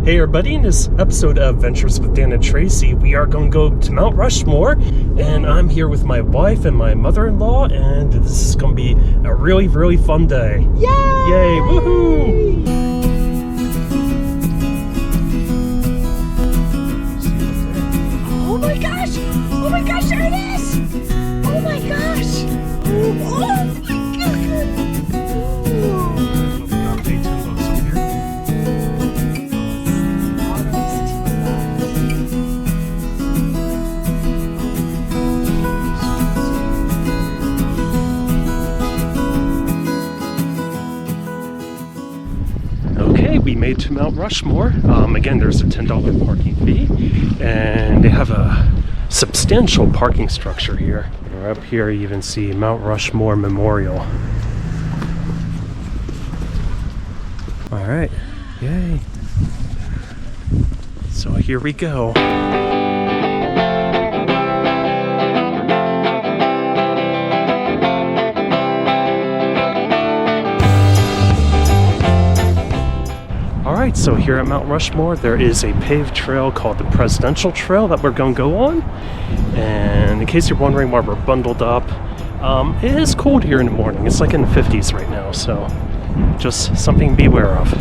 Hey everybody, in this episode of Ventures with Dan and Tracy, we are going to go to Mount Rushmore, and I'm here with my wife and my mother-in-law, and this is going to be a really, really fun day. Yay! Yay! Woohoo! Oh my gosh! Oh my gosh, there it is! Oh my gosh! Oh my god! We made to Mount Rushmore. Again, there's a $10 parking fee, and they have a substantial parking structure here. Up here you even see Mount Rushmore Memorial. Alright, yay. So here we go. Alright, so here at Mount Rushmore there is a paved trail called the Presidential Trail that we're going to go on. And in case you're wondering why we're bundled up, it is cold here in the morning. It's like in the 50s right now, so just something to be aware of.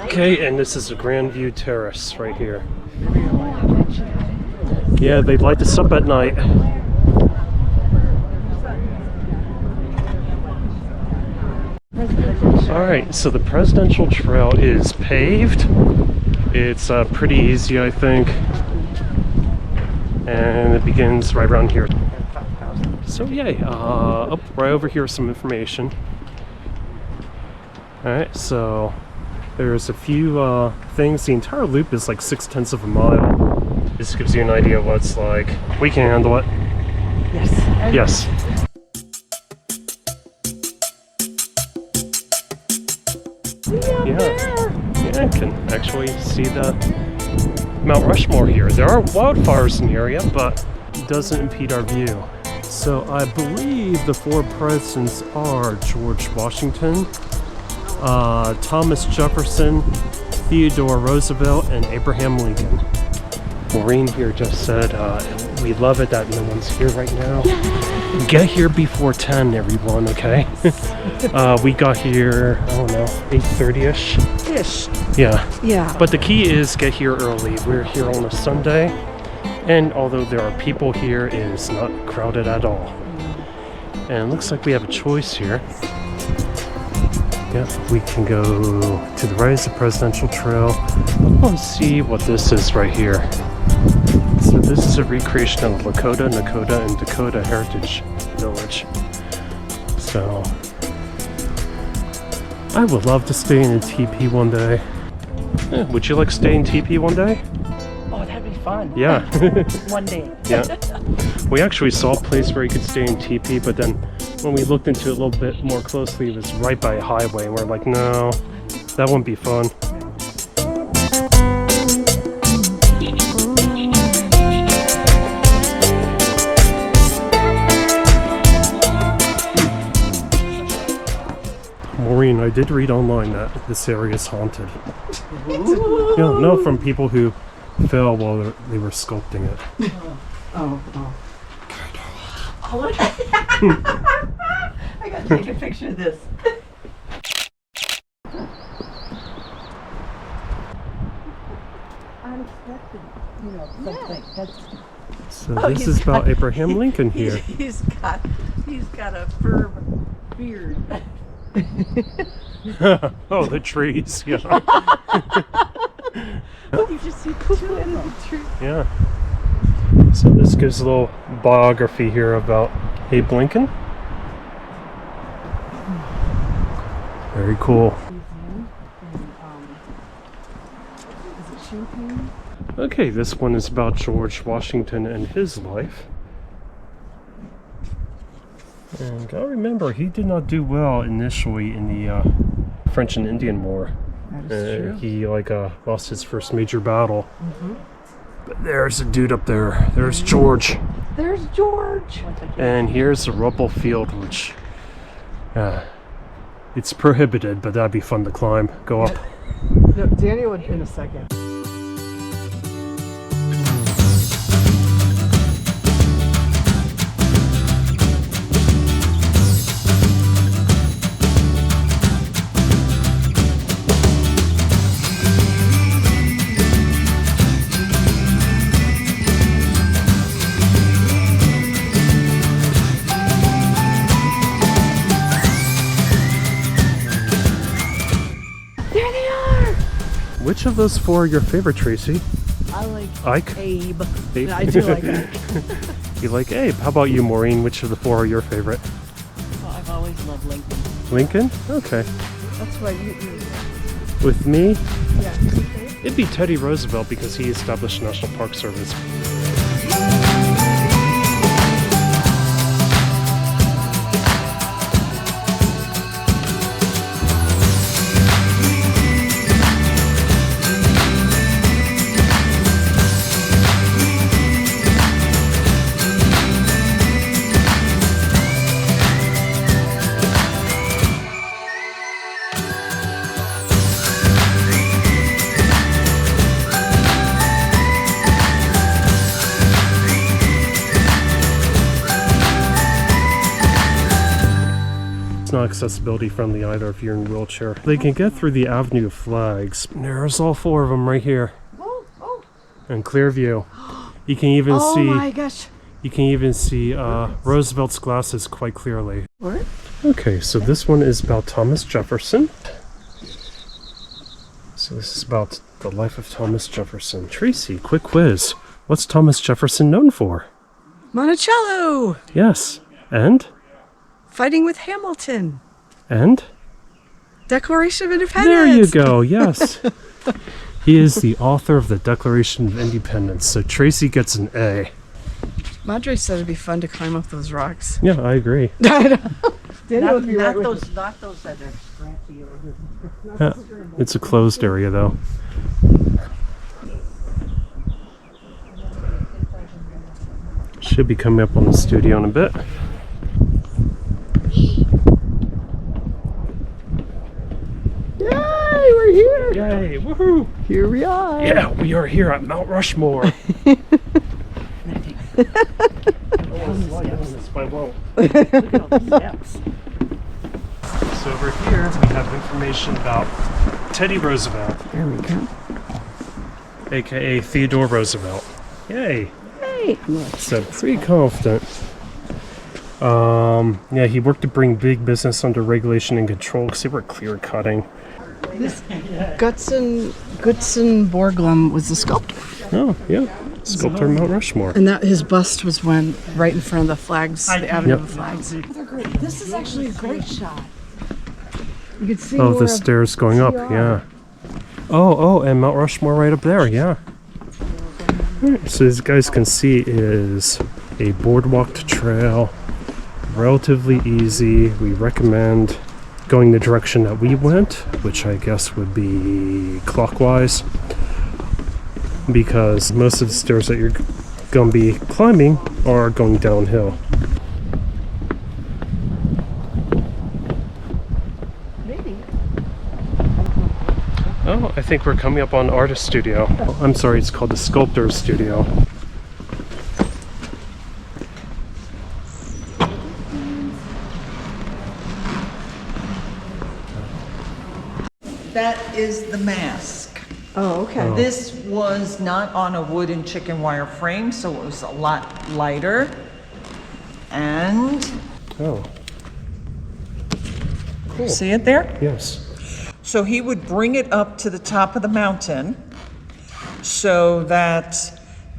Okay, and this is the Grand View Terrace right here. Yeah, they light this up at night. Alright, so the Presidential Trail is paved. It's pretty easy, I think. And it begins right around here. So yay, up right over here is some information. Alright, so there's a few things. The entire loop is like 6/10 of a mile. This gives you an idea of what it's like. We can handle it. Yes. Yes. Yeah, I can actually see the Mount Rushmore here. There are wildfires in the area, but it doesn't impede our view. So I believe the four presidents are George Washington, Thomas Jefferson, Theodore Roosevelt, and Abraham Lincoln. Maureen here just said, we love it that no one's here right now. Get here before 10, everyone, okay? We got here, I don't know, 8:30-ish? Ish. Yeah. But the key is get here early. We're here on a Sunday, and although there are people here, it is not crowded at all. And it looks like we have a choice here. Yeah, we can go to the right is the Presidential Trail. Let's see what this is right here. So this is a recreation of Lakota, Nakota, and Dakota Heritage Village. So I would love to stay in a teepee one day. Would you like to stay in teepee one day? Oh, that'd be fun. Yeah. One day. Yeah. We actually saw a place where you could stay in teepee, but then when we looked into it a little bit more closely, it was right by a highway, and we're like, no, that wouldn't be fun. Maureen, I did read online that this area is haunted. Ooh. Yeah, no, from people who fell while they were sculpting it. Oh. I gotta take a picture of this. Unexpected. something. So this is about Abraham Lincoln here. He's got a firm beard. Oh, the trees, yeah. You just see two in the tree. Yeah. So this gives a little biography here about Abe Lincoln. Very cool. Is it champagne? Okay, this one is about George Washington and his life. And gotta remember, he did not do well initially in the French and Indian War. That is true. He lost his first major battle. But there's a dude up there. There's George. There's George. And here's the rubble field, which it's prohibited, but that'd be fun to climb. Go up. No, Daniel would in a second. There they are! Which of those four are your favorite, Tracy? I like Ike? Abe. Abe? I do like Abe. You like Abe. How about you, Maureen? Which of the four are your favorite? Well, I've always loved Lincoln. Lincoln? Okay. That's why you With me, yeah. it'd be Teddy Roosevelt because he established National Park Service. Not accessibility friendly either if you're in a wheelchair. They can get through the Avenue of Flags. There's all four of them right here. Oh. And clear view. You can even Oh see my gosh. you can even see Roosevelt's glasses quite clearly. What? Okay, so this one is about Thomas Jefferson. So this is about the life of Thomas Jefferson. Tracy, quick quiz. What's Thomas Jefferson known for? Monticello! Yes. And? Fighting with Hamilton. And? Declaration of There you Independence. go, yes. He is the author of the Declaration of Independence, so Tracy gets an A. Madre said it'd be fun to climb up those rocks. Yeah, I agree. Daniel Not, would be right with not those that are scratchy or Yeah, it's a closed area though. Should be coming up on the studio in a bit. Yay, we're here! Yay, woohoo! Here we are! Yeah, we are here at Mount Rushmore. Look at all the steps. So over here we have information about Teddy Roosevelt, There we go. aka Theodore Roosevelt. Yay! Hey! So pretty confident. Yeah, he worked to bring big business under regulation and control because they were clear cutting. This Goodson Borglum was the sculptor. Oh, yeah. Sculptor Mount Rushmore. And that his bust was right in front of the flags, the Avenue Yep. of Flags. They're great. This is actually a great shot. You can see Oh, more the of stairs going up, TR. yeah. Oh, and Mount Rushmore right up there, yeah. Alright, so as you guys can see is a boardwalked trail. Relatively easy. We recommend going the direction that we went, which I guess would be clockwise, because most of the stairs that you're going to be climbing are going downhill. Maybe. Oh, I think we're coming up on Artist Studio. Oh, I'm sorry, it's called the Sculptor Studio. That is the mask. Oh, okay. This was not on a wooden chicken wire frame, so it was a lot lighter. And Oh. Cool. see it there? Yes. So he would bring it up to the top of the mountain so that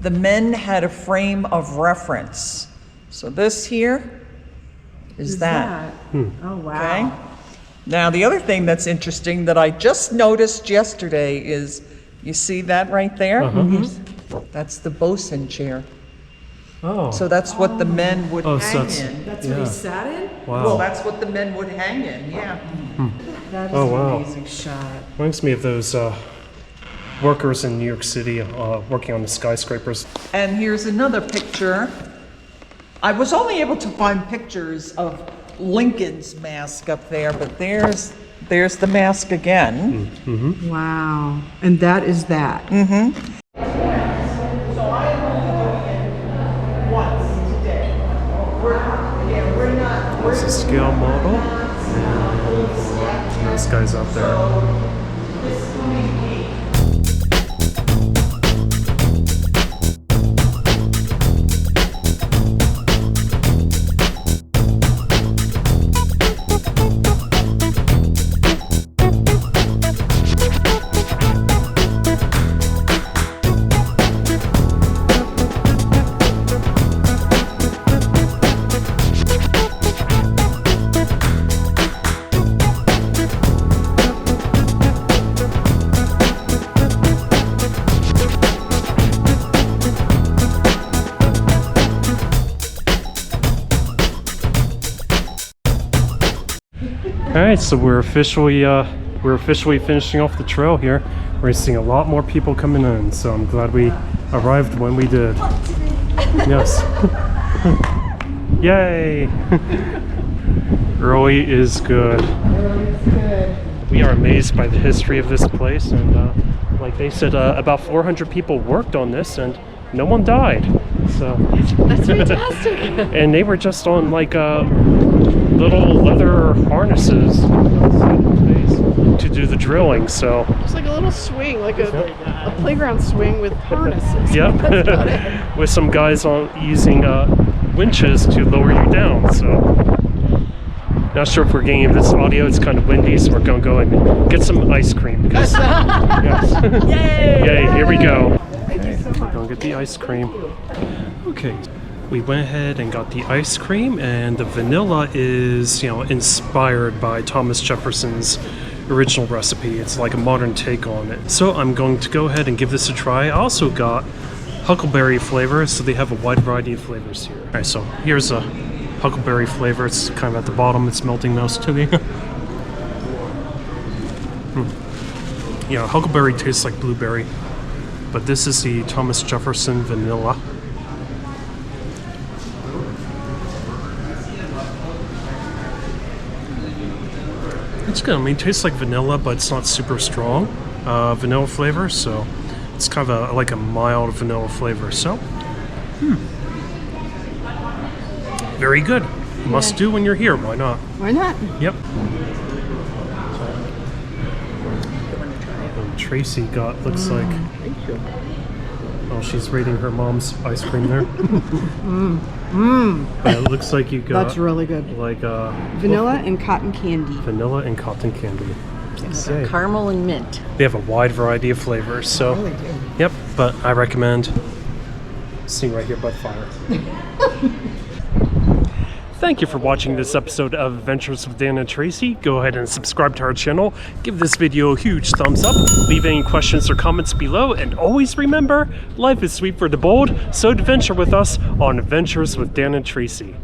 the men had a frame of reference. So this here is that. Oh, wow. Okay. Now, the other thing that's interesting that I just noticed yesterday is, you see that right there? That's the bosun chair. Oh. So that's what the men would Oh, so hang that's- in. That's what Yeah. he sat in? Wow. Well, that's what the men would hang in, yeah. That is Oh, an wow. amazing shot. Reminds me of those workers in New York City working on the skyscrapers. And here's another picture. I was only able to find pictures of Lincoln's mask up there, but there's the mask again. Wow. And that is that. So I am only going in once today. We're not. It's a scale model. And this guy's up there. All right, so we're officially finishing off the trail here. We're seeing a lot more people coming in, so I'm glad we arrived when we did. Yes. Yay! Early is good. We are amazed by the history of this place, and like they said, about 400 people worked on this, and no one died. So That's fantastic. and they were just on like little leather harnesses to do the drilling. So It's like a little swing, like a playground swing with harnesses. yep, with some guys on using winches to lower you down. So not sure if we're getting this audio. It's kind of windy, so we're gonna go and get some ice cream because yes. Yay! Here we go. We're gonna get the ice cream. Okay, we went ahead and got the ice cream, and the vanilla is, inspired by Thomas Jefferson's original recipe. It's like a modern take on it. So I'm going to go ahead and give this a try. I also got huckleberry flavor, so they have a wide variety of flavors here. All right, so here's a huckleberry flavor. It's kind of at the bottom. It's melting most to the. Yeah, huckleberry tastes like blueberry, but this is the Thomas Jefferson vanilla. It's good. I mean, it tastes like vanilla, but it's not super strong vanilla flavor, so it's kind of like a mild vanilla flavor. So, very good. Must do when you're here. Why not? Why not? Yep. Tracy got, looks like. Thank you. Oh, she's rating her mom's ice cream there. But it looks like you got. That's really good. Like Vanilla and cotton candy. vanilla and cotton candy. Okay. Caramel and mint. They have a wide variety of flavors, so Really do. yep. But I recommend sitting right here by the fire. Thank you for watching this episode of Adventures with Dan and Tracy. Go ahead and subscribe to our channel. Give this video a huge thumbs up. Leave any questions or comments below. And always remember, life is sweet for the bold. So adventure with us on Adventures with Dan and Tracy.